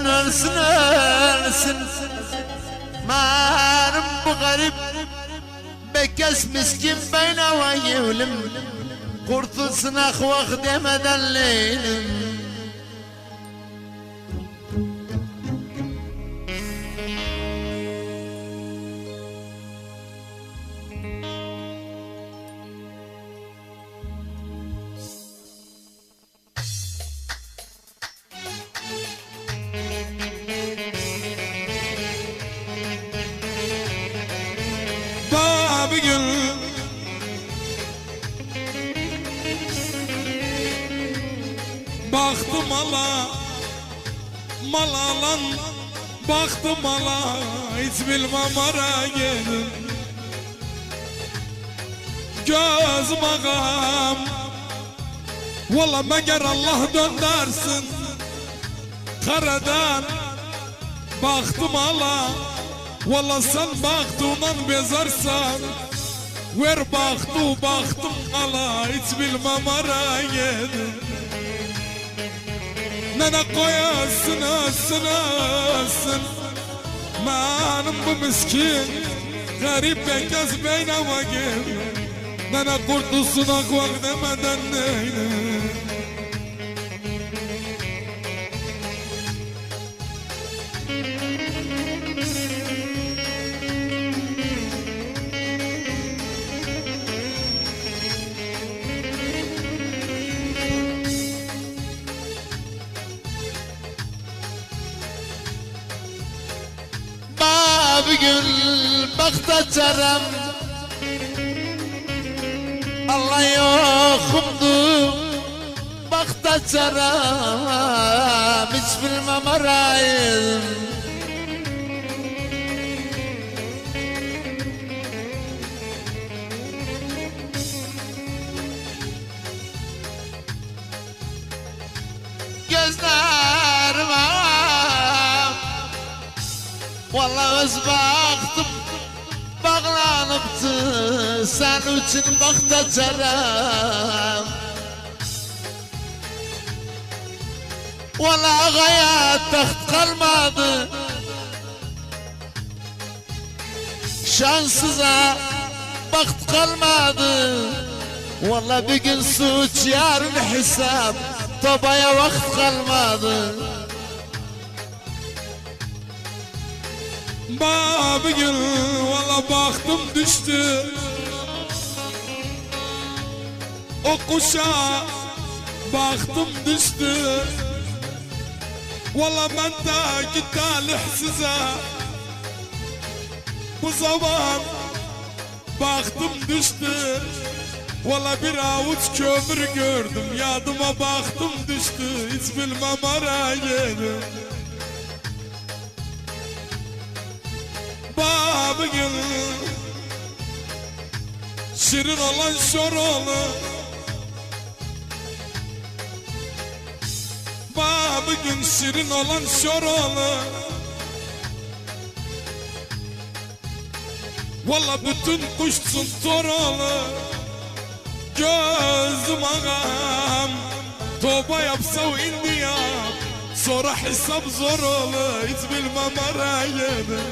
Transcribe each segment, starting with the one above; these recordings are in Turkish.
ölsün ölsün ölsün. Marım bu garip bekes miskin beynava yevlim. Kurtulsun akvak demeden leylim. Bir gün baktım ala malalan, baktım ala hiç bilmem ara gelin. Gözüm ağam valla meğer Allah döndersin. Karadan baktım ala valla sen baktığından bezarsan. Ver baktım ala hiç bilmem ara gelin. Nene koyasın asın manım bu miskin garip bekaz beynama gel. Nene kurtulsun akvak demeden neyle. Bir gün baktaçarım Allah yokumdu baktaçarım hiç bilmem arayım. Gözlerime vallahi öz baktım bağlanıptı sen için baktaçarım. Vallahi hayat taht kalmadı şanssıza baht kalmadı. Vallahi bir gün suç yarın hesap tabaya vakit kalmadı. Bir gün valla baktım düştü o kuşa, baktım düştü valla ben de talihsize. Bu zaman baktım düştü valla bir avuç kömür gördüm yadıma baktım düştü hiç bilmem ara yedim. Bir gün şirin olan şoroğlu bir gün şirin olan şoroğlu valla bütün kuşsun toroğlu. Gözüm ağam toba yapsa o indi ya sonra hesap zor olur hiç bilmem ara yedim.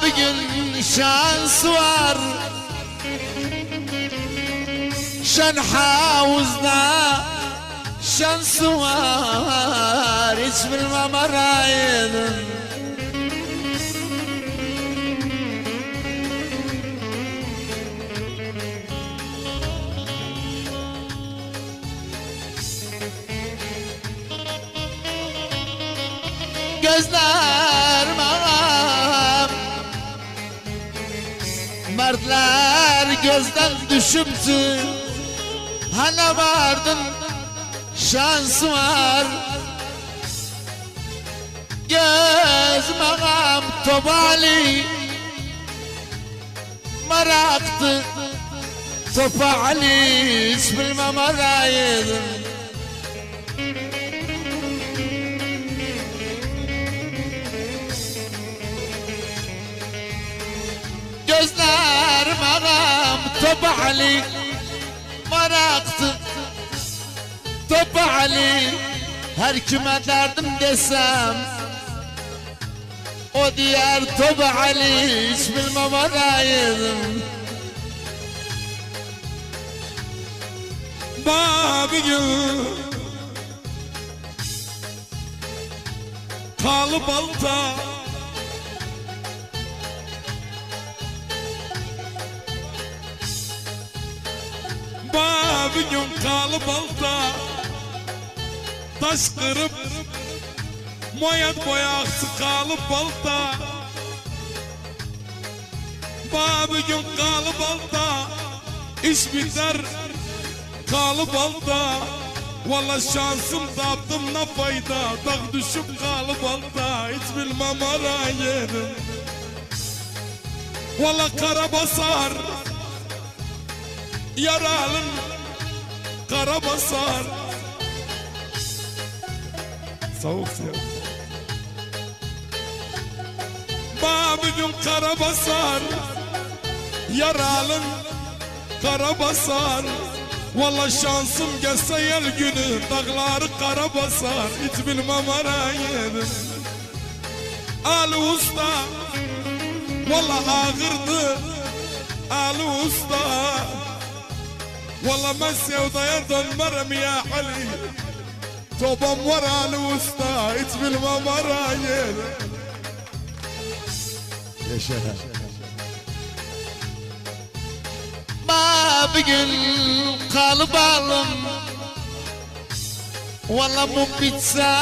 Bir gün şans var şen havuzda şans var hiç bilmem arayın. Gözlerim ağam mertler gözden düşüptü. Hala vardın şans var gözüm ağam topali maraktı topali hiç bilmem arayın. Gözlerim Topa Ali maraktı Topa Ali her kime derdim desem o diğer Topa Ali hiç bilmem araydım. Babigül kalı balta Babigül kalı balta taş kırıp moyat boyak kalı balta Babigül kalı balta iş biter kalı balta valla şansım taptım ne fayda tak düşüp kalı balta hiç bilmem arayırım valla kara basar yaralın kara basar soğuk soğuk babacım kara basar yaralın kara basar valla şansım gelse yel günü dağları kara basar hiç bilmem arayırım Ali Usta valla ağırdı Ali Usta valla ben sevdaya dönmerim ya Ali tobam var Ali Usta hiç bilmem arayırım Yaşa Babigül kalıbalım valla bu bitse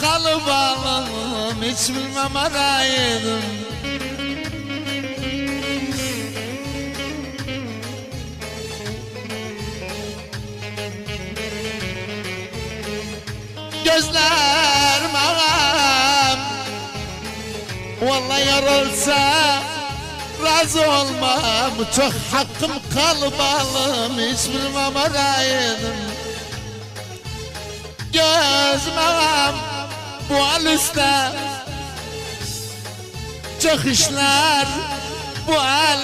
kalıbalım hiç bilmem araydım. Gözlerim ağam valla yarılsa razı olmam çok hakkım kalıbalım hiç bilmem araydım. Gözüm ağam bu al üstte çok işler bu al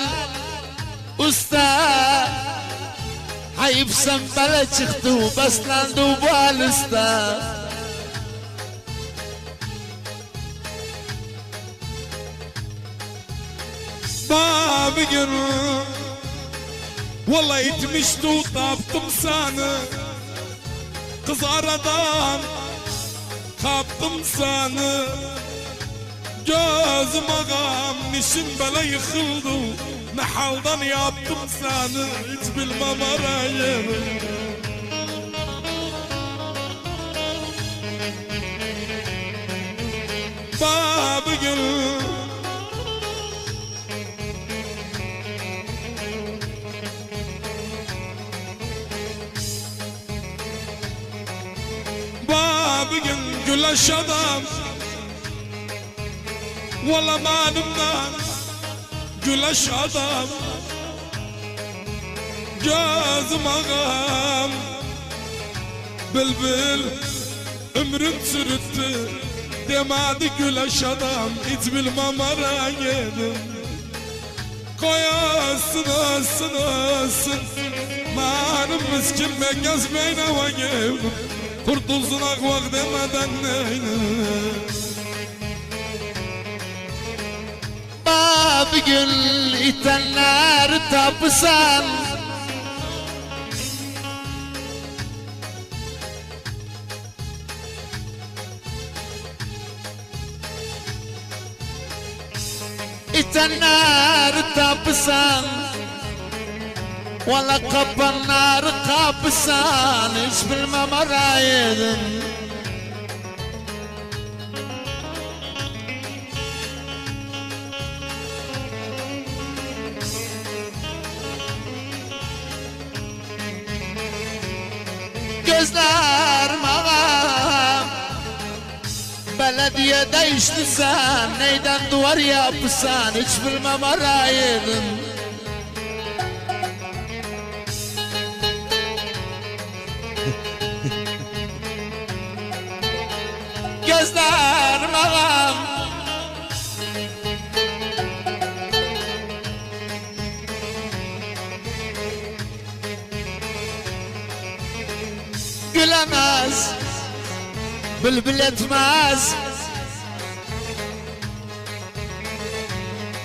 usta ayıp sen bele çıktı beslendi bu al üstte. Babigül valla itmişti taptım seni kız aradan kaptım seni gözüm ağam nişim böyle yıkıldı ne haldan yaptım seni hiç bilmem arayırım Babigül Babigül güleş adam valla malumdan güleş adam gözüm ağam bülbül ömrüm sürüttü demedi güleş adam hiç bilmem arayırım koyasın olsun olsun malum miskin ben gezmeyne vakit kurtulsun akvak demeden neyine Babigül itenler tapısan İtenler tapısan valla kapanlar kapısan hiç bilmem araydım. Gözlerim ağam belediyede işlisan neyden duvar yapısan hiç bilmem araydım. Gözlerim ağam ناس بالبلد ماز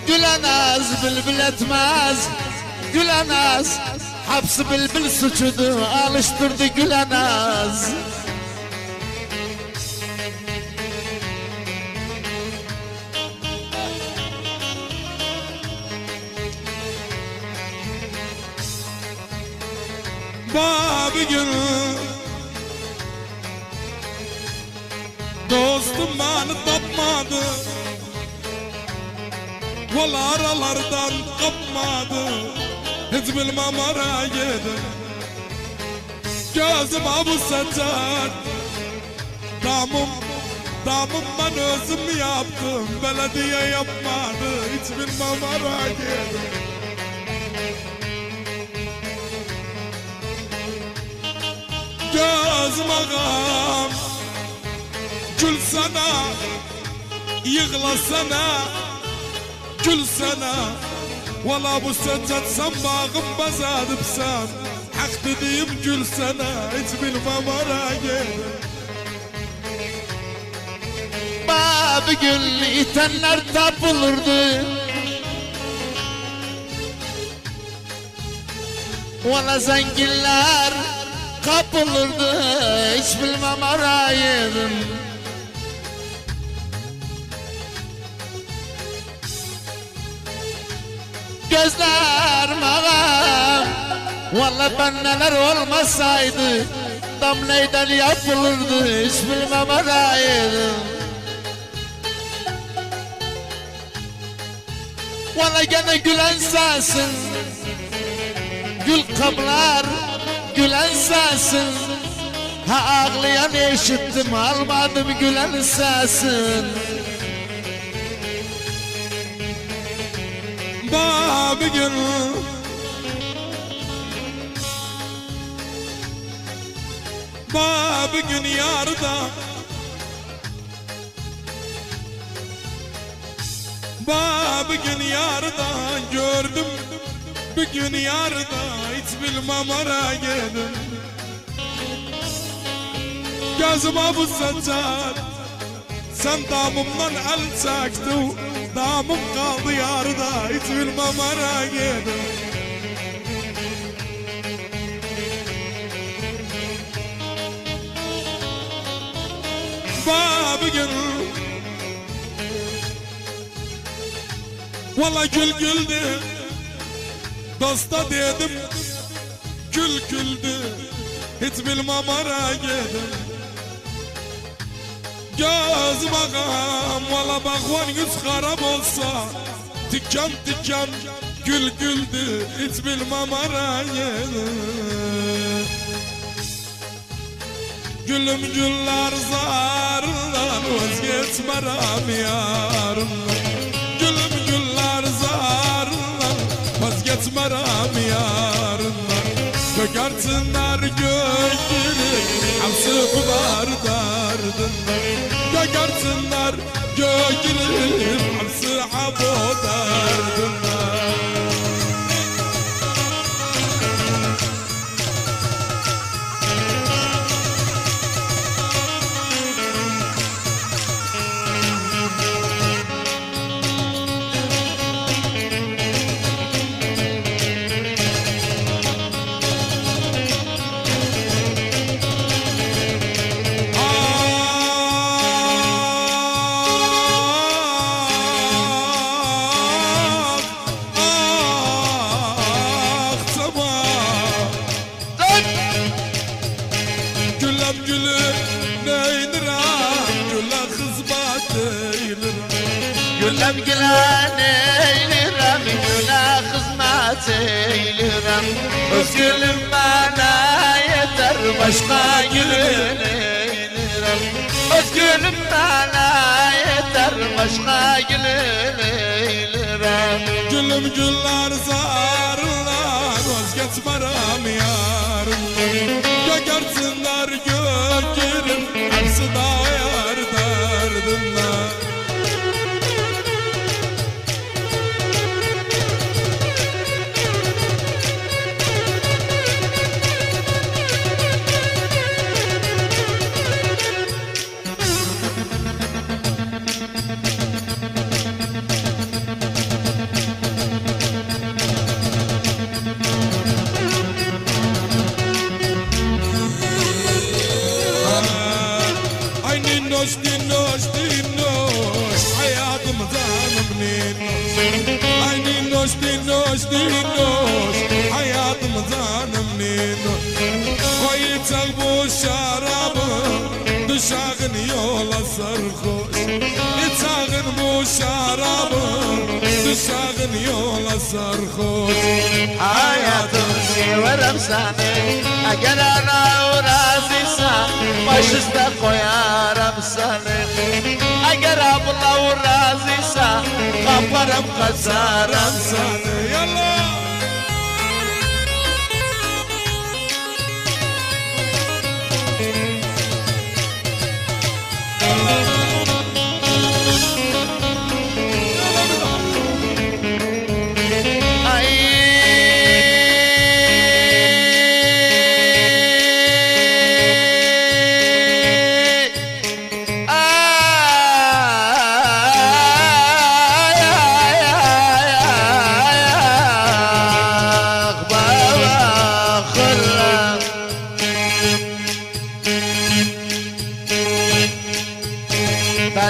قل ناس بالبلد ماز قل ناس حبس بالبل سجد alıştırdı قل ناس Babi gün dostum beni tapmadı, valla aralardan kapmadı, hiç bilmem ara yedim. Gözüm abu saçar, damım ben özüm yaptım, belediye yapmadı, hiç bilmem ara yedim. Gözüm ağam, gül sana, yığla sana, gül sana. Valla bu seccat sen bağım bazadıp sen, hak dediğim gül sana, hiç bilmem ara gelir. Babi gül itenler tapılırdı, valla zenginler kapılırdı, hiç bilmem araydım. Gözlerim ağam, valla ben neler olmasaydı damlaydan yapılırdı, hiç bilmem araydım. Valla gene gülen sensin, gül kaplar gülen sensin. Ha ağlayan eşittim, almadım gülen sensin. Babi gün Babi gün yarda, Babi gün yarda gördüm, bir gün yarda hiç bilmem ara geldim. Gözüme bu saçar, sen damımdan el çektin, damım kaldı yarda hiç bilmem ara geldim. Babi gün valla gül güldü, dosta dedim gül güldü, hiç bilmem ara geldim. Gözüm ağam, valla bakvan yüz harap olsa, diken diken gül güldü, hiç bilmem ara geldim. Gülüm güller zarından vazgeçmeram yarından. Gülüm güller zarından vazgeçmeram yarından. Gökersinler gökyüzü, hamsı var dardından. Gökersinler gökyüzü, hamsı abo dardından. Gülüm gülen eylirem, güle hizmet eylirem. Öz gülüm bana yeter, başka gülün eylirem. Öz gülüm bana yeter, başka gülün eylirem. Gülüm güller zarlar, vazgeçmeram yarından. Gökersinler gökyüzüm, hepsi dağ dardından. خوش حياة مزان منين خويتك بو الشراب دشاغن يولا سرخوش يتاغن بو الشراب دشاغن يولا سرخوش حياة سيور أمساني أجل أنا ورازي سان مشست قيار أمساني أجل أبلا ورازي سان غفر بقصار أمساني يلا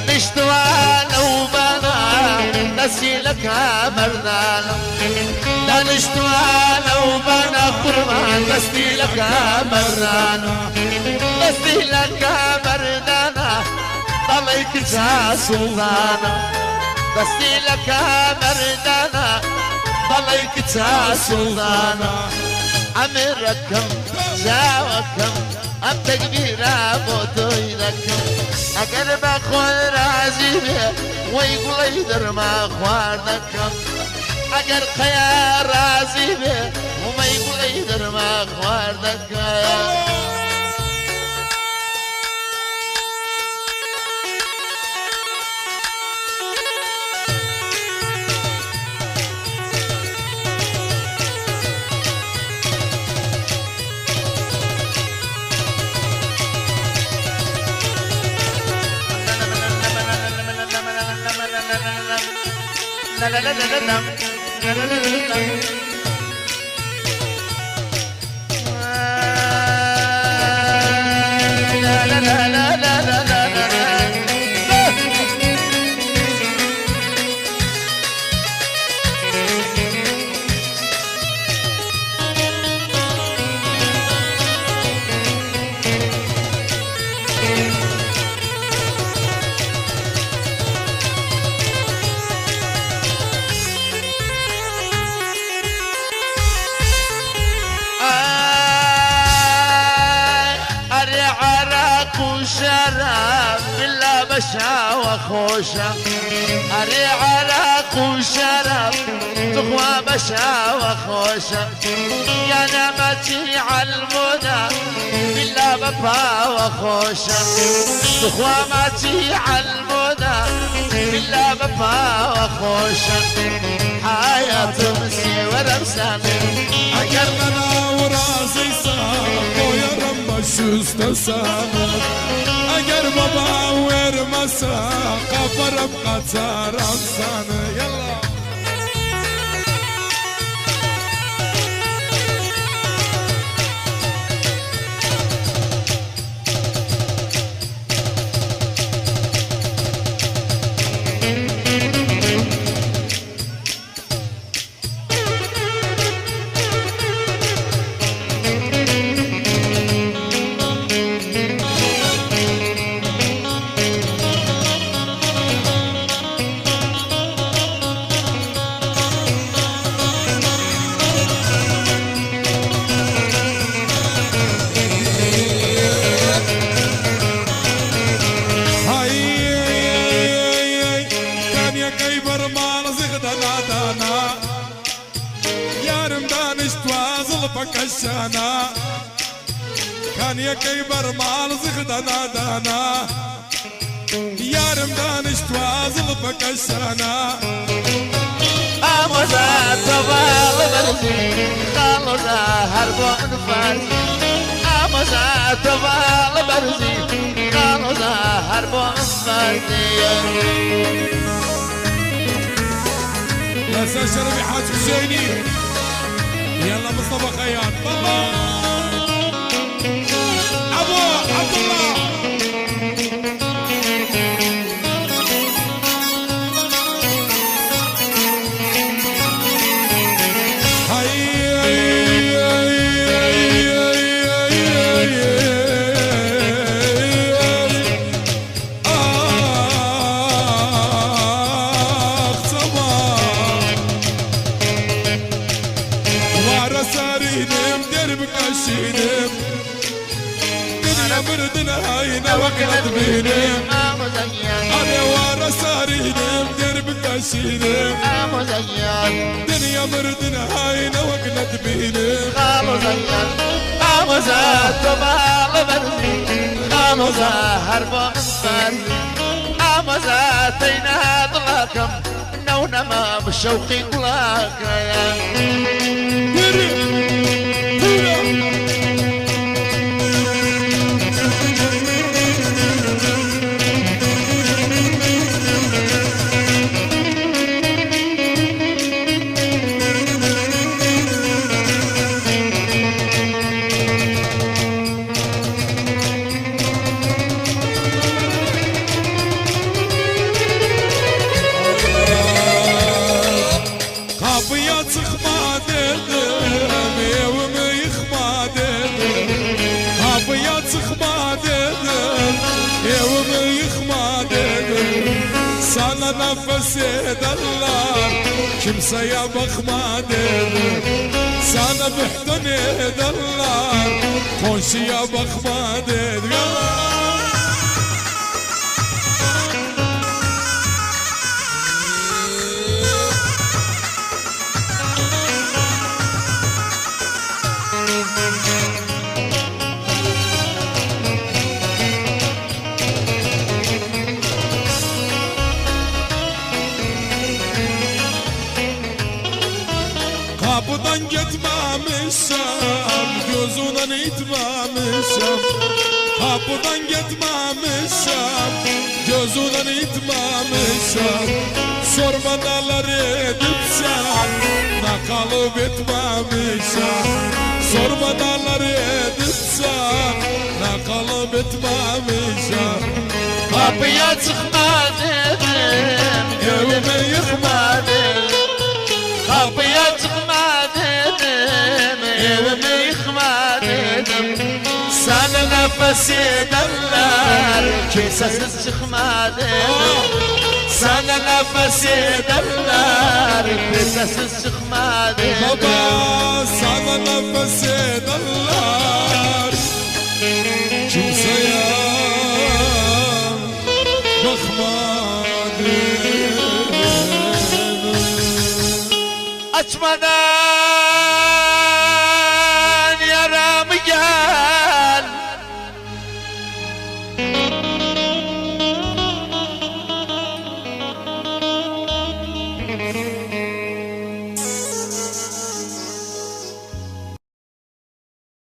نشتوانا وبنا نسيلك مرنانا لا نشتوانا وبنا قربان نسيلك مرنانا نسيلك مرنانا طليك سلطانا نسيلك مرنانا طليك سلطانا عمركم جاوكم أم تكبير أبو دويلكم أقرب أخوان رازي بيه ويقول يدر ما أخوانكم أقر خيار رازي بيه وما يقول يدر ما أخوانكم لا لا لا لا لا لا لا لا لا وشراب بالله بشا وخوشة أري عراق وشراب تخوى بشا وخوشة يا نمتي عالمنى بالله بفا وخوشة تخوى ماتي عالمنى بالله بفا وخوشة حياة مسي ورمساني أقربنا وراسي ساق ويا رب شستسانه اگر بابا ورمسا قبر بقطار انسانه يلا بكشانا كان يكبر مال زخدنا دانا يارم دانش توازل بكشانا أمزا تبال برزي خالونا هربون فارزي أمزا تبال برزي خالونا هربون فارزي لا سشربي حاج حسيني يلا مصطفى خياط بابا ابو عبد الله هاي Vara sarıydım derbi kaşıydım Dünya mırdına hayna vakit benim Hadi vara sarıydım derbi kaşıydım Dünya mırdına hayna vakit benim Kamuza tobalı benim Kamuza harbam ben Kamuza teynadılarkım Nevnema bşevqi kulaka Yürü Yürü Kapıya çıkma dedim, evimi yıkma dedim Kapıya çıkma dedim, evimi yıkma dedim Sana nefes ederler, kimseye bakma dedim Sana bühtun ederler, komşuya bakma dedim Kapıdan gitmemişim, gözünden itmemişim Kapıdan gitmemişim, gözünden itmemişim Sormadalar edip sen, ne kalıp etmemişim Sormadalar edip sen, ne kalıp etmemişim Kapıya çıkma dedim Gönlümü yıkma dedim Kapıya çıkma dedim Evimi yıkma dedim Sana nefes ederler Kimsesiz çıkma dedim Sana nefes ederler Kimsesiz çıkma dedim Baba